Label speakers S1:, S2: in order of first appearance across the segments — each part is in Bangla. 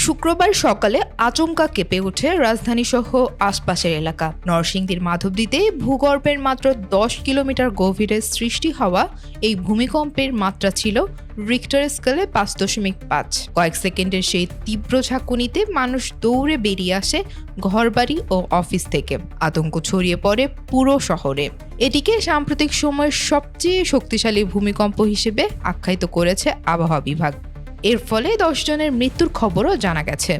S1: শুক্রবার সকালে আচমকা কেঁপে ওঠে রাজধানীসহ আশপাশের এলাকা। নরসিংদীর মাধবদীতে ভূগর্ভের মাত্র 10 কিলোমিটার গভীরে সৃষ্টি হওয়া এই ভূমিকম্পের মাত্রা ছিল রিক্টার স্কেলে 5.5। কয়েক সেকেন্ডের সেই তীব্র ঝাঁকুনিতে মানুষ দৌড়ে বেরিয়ে আসে ঘরবাড়ি ও অফিস থেকে। আতঙ্ক ছড়িয়ে পড়ে পুরো শহরে। এটিকে সাম্প্রতিক সময়ের সবচেয়ে শক্তিশালী ভূমিকম্প হিসেবে আখ্যায়িত করেছে আবহাওয়া বিভাগ। এর ফলে 10 জনের মৃত্যুর খবরও জানা গেছে।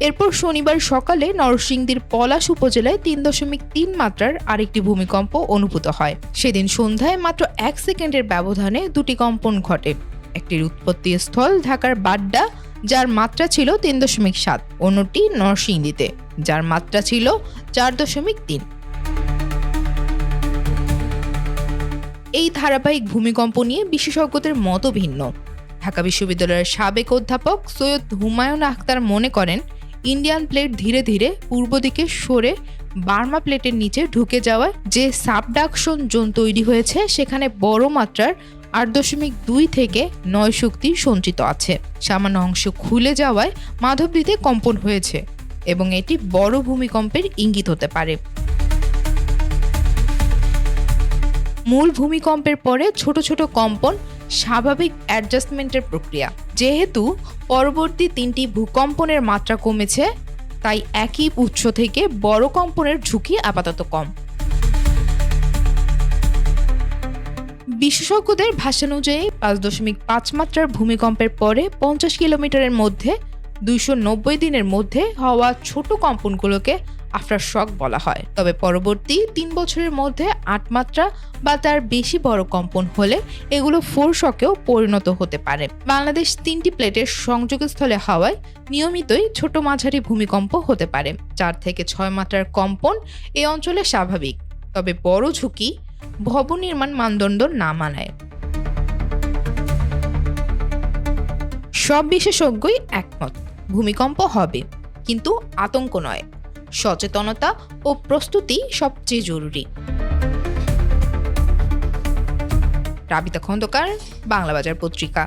S1: এরপর শনিবার সকালে নরসিংদীর পলাশ উপজেলায় 3.3 মাত্রার আরেকটি ভূমিকম্প অনুভূত হয়। সেদিন সন্ধ্যায় মাত্র 1 সেকেন্ডের ব্যবধানে দুটি কম্পন ঘটে। একটির উৎপত্তি স্থল ঢাকার বাড্ডা, যার মাত্রা ছিল 3.7, অন্যটি নরসিংদীতে, যার মাত্রা ছিল 4.3। এই ধারাবাহিক ভূমিকম্প নিয়ে বিশেষজ্ঞদের মত ভিন্ন। ঢাকা বিশ্ববিদ্যালয়ের সাবেক অধ্যাপক সৈয়দ হুমায়ুন আখতার মনে করেন, ইন্ডিয়ান প্লেট ধীরে ধীরে পূর্ব দিকে সরে বার্মা প্লেটের নিচে ঢুকে যাওয়ায় যে সাবডাকশন জোন তৈরি হয়েছে, সেখানে বড় মাত্রার 8.2 থেকে 9 শক্তি সঞ্চিত আছে। সামান্য অংশ খুলে যাওয়ায় মাধবদীতে কম্পন হয়েছে এবং এটি বড় ভূমিকম্পের ইঙ্গিত হতে পারে। মূল ভূমিকম্পের পরে ছোট ছোট কম্পন স্বাভাবিক অ্যাডজাস্টমেন্টের প্রক্রিয়া। যেহেতু পরবর্তী 3টি ভূকম্পনের মাত্রা কমেছে, তাই একই উৎস থেকে বড় কম্পনের ঝুঁকি আপাতত কম। বিশেষজ্ঞদের ভাষানুযায়ী 5.5 মাত্রার ভূমিকম্পের পরে 50 কিলোমিটারের মধ্যে 290 দিনের মধ্যে হওয়া ছোট কম্পনগুলোকে আফটার শক বলা হয়। তবে পরবর্তী 3 বছরের মধ্যে 8 মাত্রা বা তার বেশি বড় কম্পন হলে এগুলো ফোরশকেও পরিণত হতে পারে। বাংলাদেশ 3টি প্লেটের সংযোগস্থলে হওয়ায় নিয়মিতই ছোট মাঝারি ভূমিকম্প হতে পারে। 4 থেকে 6 মাত্রার কম্পন এই অঞ্চলে স্বাভাবিক, তবে বড় ঝুঁকি ভবন নির্মাণ মানদণ্ড না মানায়। সব বিশেষজ্ঞই একমত, ভূমিকম্প হবে, কিন্তু আতঙ্ক নয়, সচেতনতা ও প্রস্তুতি সবচেয়ে জরুরি। রাবিতা খন্দকার, বাংলা বাজার পত্রিকা।